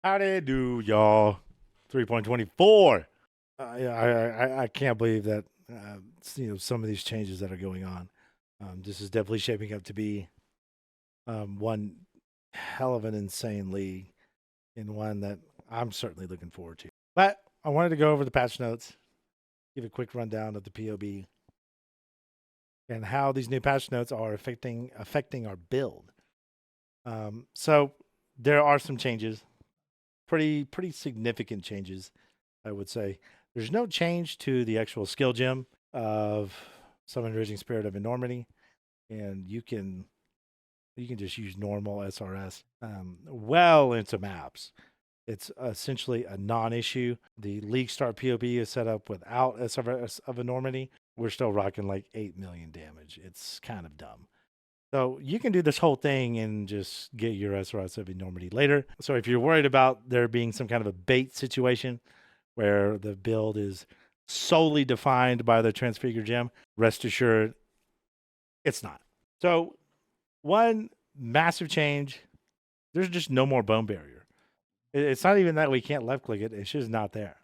Howdy do, y'all. 3.24. I can't believe that some of these changes that are going on. This is definitely shaping up to be one hell of an insane league, and one that I'm certainly looking forward to. But I wanted to go over the patch notes, give a quick rundown of the POB, and how these new patch notes are affecting our build. So there are some changes, pretty significant changes, I would say. There's no change to the actual skill gem of Summon Raging Spirit of Enormity, and you can just use normal SRS well into maps. It's essentially a non-issue. The League Start POB is set up without SRS of Enormity. We're still rocking like 8 million damage. It's kind of dumb. So you can do this whole thing and just get your SRS of Enormity later. So if you're worried about there being some kind of a bait situation where the build is solely defined by the Transfigure gem, rest assured, it's not. So one massive change, there's just no more bone barrier. It's not even that we can't left click it, it's just not there.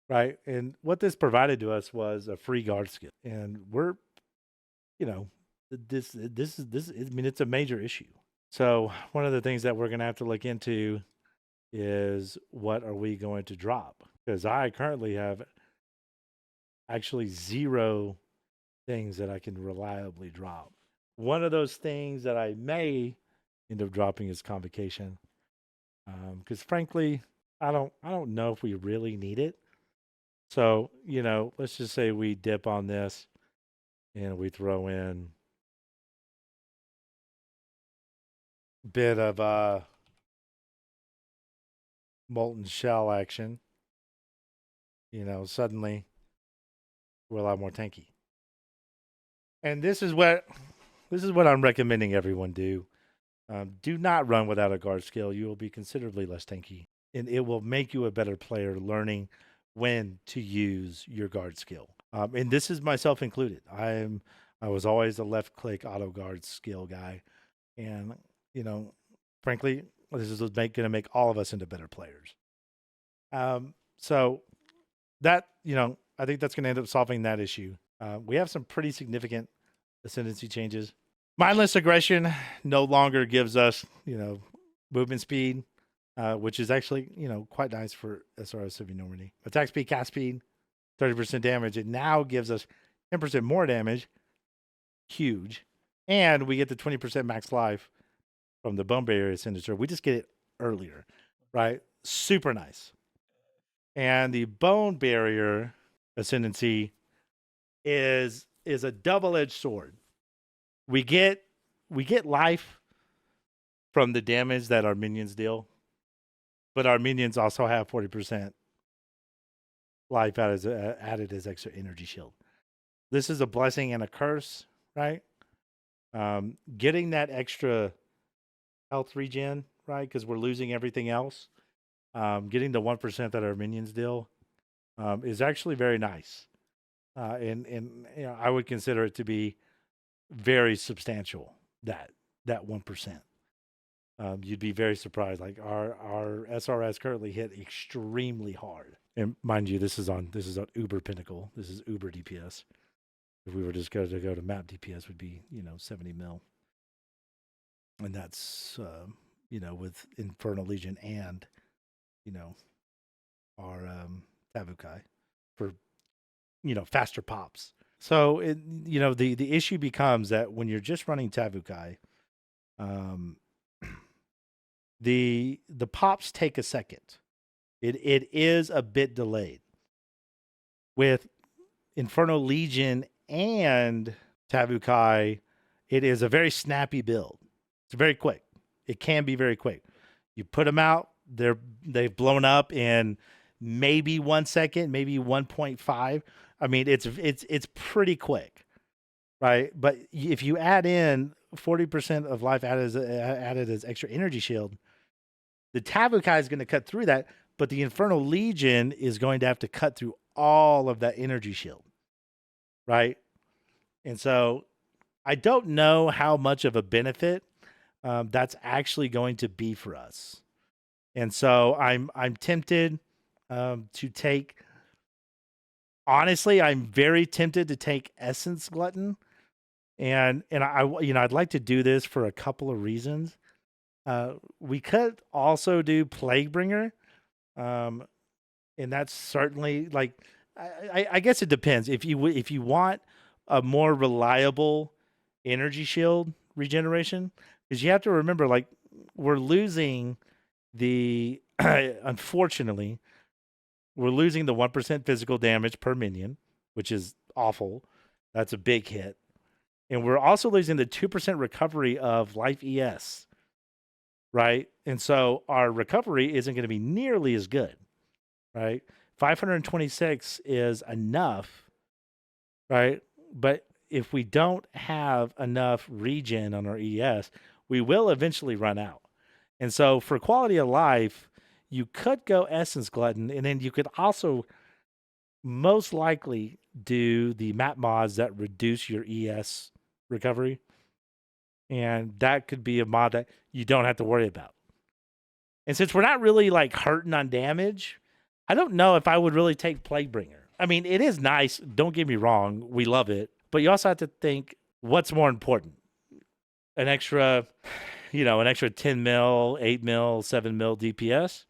Right? And what this provided to us was a free guard skill. And we're, this is I mean, it's a major issue. So one of the things that we're going to have to look into is what are we going to drop? Because I currently have actually 0 things that I can reliably drop. One of those things that I may end up dropping is Convocation, because frankly, I don't know if we really need it. So let's just say we dip on this and we throw in a bit of molten shell action. Suddenly we're a lot more tanky. And this is what I'm recommending everyone do. Do not run without a guard skill. You will be considerably less tanky, and it will make you a better player learning when to use your guard skill. And this is myself included. I was always a left click auto guard skill guy, and frankly, this is going to make all of us into better players. So that I think that's going to end up solving that issue. We have some pretty significant Ascendency changes. Mindless aggression no longer gives us, movement speed, which is actually, quite nice for SRS of Enormity. Attack speed, cast speed, 30% damage. It now gives us 10% more damage. Huge. And we get the 20% max life from the Bone Barrier Signature. We just get it earlier, right? Super nice. And the Bone Barrier Ascendency is a double-edged sword. We get life from the damage that our minions deal, but our minions also have 40% life added as extra energy shield. This is a blessing and a curse, right? Getting that extra health regen, right? Because we're losing everything else. Getting the 1% that our minions deal is actually very nice. And I would consider it to be very substantial, that 1%. You'd be very surprised. Like our SRS currently hit extremely hard. And mind you, this is on Uber Pinnacle. This is Uber DPS. If we were just going to go to map DPS, would be 70 mil. And that's with Infernal Legion and our Tavukai for faster pops. So the issue becomes that when you're just running Tavukai, the pops take a second. It is a bit delayed. With Infernal Legion and Tavukai, it is a very snappy build. It's very quick. It can be very quick. You put them out, they've blown up in maybe 1 second, maybe 1.5. I mean, it's pretty quick, right? But if you add in 40% of life added as extra energy shield, the Tavukai is going to cut through that, but the Infernal Legion is going to have to cut through all of that energy shield, right? And so I don't know how much of a benefit that's actually going to be for us. And so I'm tempted to take. Honestly, I'm very tempted to take Essence Glutton, and I'd like to do this for a couple of reasons. We could also do Plaguebringer, and that's certainly like I guess it depends. If you want a more reliable energy shield regeneration, because you have to remember, like, we're losing the unfortunately we're losing the 1% physical damage per minion, which is awful. That's a big hit. And we're also losing the 2% recovery of life ES, right? And so our recovery isn't going to be nearly as good, right? 526 is enough, right? But if we don't have enough regen on our ES, we will eventually run out. And so for quality of life, you could go Essence Glutton, and then you could also most likely do the map mods that reduce your ES recovery. And that could be a mod that you don't have to worry about. And since we're not really like hurting on damage, I don't know if I would really take Plaguebringer. I mean, it is nice. Don't get me wrong. We love it. But you also have to think, what's more important? An extra 10 mil, 8 mil, 7 mil DPS,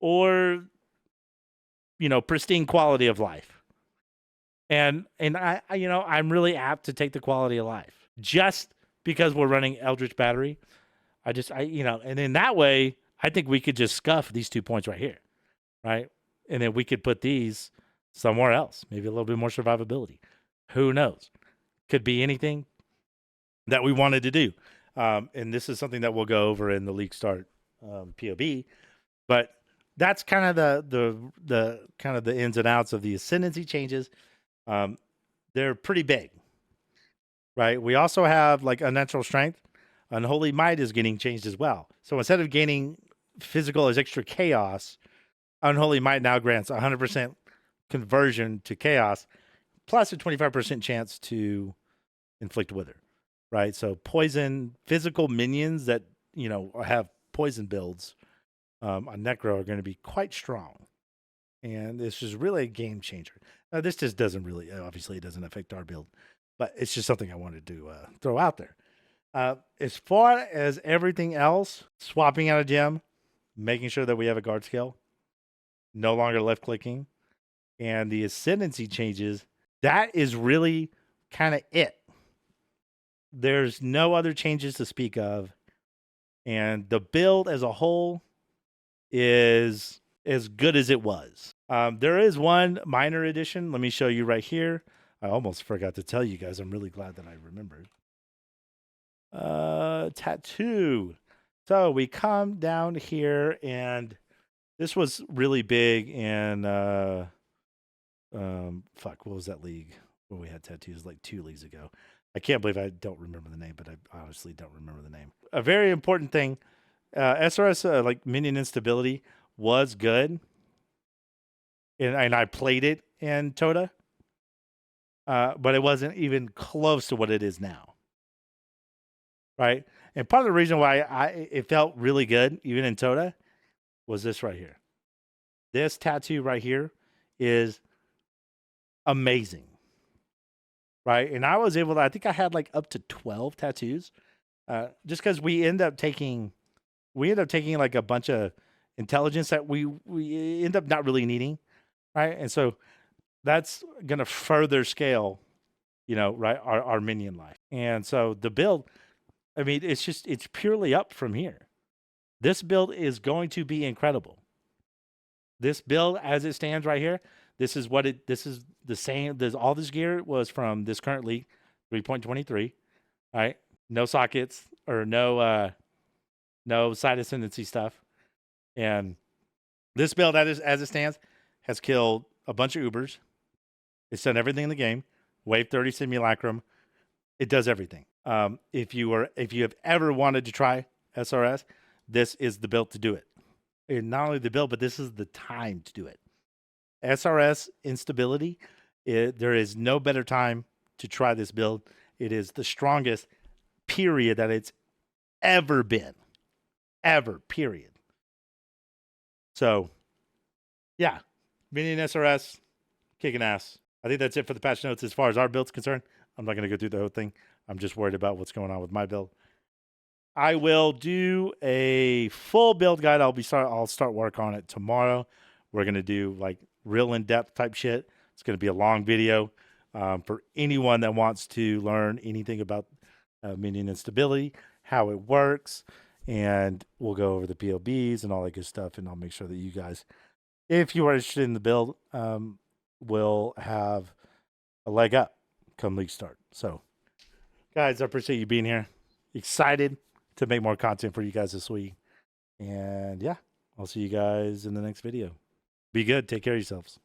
or, pristine quality of life. And I'm really apt to take the quality of life just because we're running Eldritch Battery. And in that way, I think we could just scuff these 2 points right here, right? And then we could put these somewhere else, maybe a little bit more survivability. Who knows? Could be anything that we wanted to do. And this is something that we'll go over in the League Start POB. But that's kind of the kind of the ins and outs of the Ascendency changes. They're pretty big, right? We also have like Unnatural Strength. Unholy Might is getting changed as well. So instead of gaining physical as extra chaos, Unholy Might now grants 100% conversion to chaos, plus a 25% chance to inflict wither, right? So poison physical minions that have poison builds on Necro are going to be quite strong, and this is really a game changer. Now, this just doesn't really, obviously, it doesn't affect our build, but it's just something I wanted to throw out there. As far as everything else, swapping out a gem, making sure that we have a guard skill, no longer left clicking, and the Ascendency changes, that is really kind of it. There's no other changes to speak of. And the build as a whole is as good as it was. There is one minor addition. Let me show you right here. I almost forgot to tell you guys. I'm really glad that I remembered. Tattoo. So we come down here, and this was really big in what was that league where we had tattoos like 2 leagues ago? I can't believe I don't remember the name, but I honestly don't remember the name. A very important thing, SRS like Minion Instability was good, and I played it in Tota, but it wasn't even close to what it is now, right? And part of the reason why it felt really good, even in Tota, was this right here. This tattoo right here is amazing, right? And I was able to, I think I had like up to 12 tattoos, just because we end up taking like a bunch of intelligence that we end up not really needing, right? And so that's gonna further scale, right, our minion life. And so the build, I mean, it's purely up from here. This build is going to be incredible. This build as it stands right here, this is the same. All this gear was from this current league, 3.23, right? No sockets or no side ascendancy stuff. And this build as it stands has killed a bunch of Ubers. It's done everything in the game. Wave 30 Simulacrum. It does everything. If you have ever wanted to try SRS, this is the build to do it. And not only the build, but this is the time to do it. SRS Instability, there is no better time to try this build. It is the strongest period that it's ever been. Ever, period. So, yeah, Minion SRS, kicking ass. I think that's it for the patch notes as far as our build's concerned. I'm not going to go through the whole thing. I'm just worried about what's going on with my build. I will do a full build guide. I'll start work on it tomorrow. We're going to do like real in-depth type shit. It's going to be a long video for anyone that wants to learn anything about Minion Instability, how it works, and we'll go over the POBs and all that good stuff. And I'll make sure that you guys, if you are interested in the build, will have a leg up come league start. So, guys, I appreciate you being here. Excited to make more content for you guys this week. And yeah, I'll see you guys in the next video. Be good. Take care of yourselves.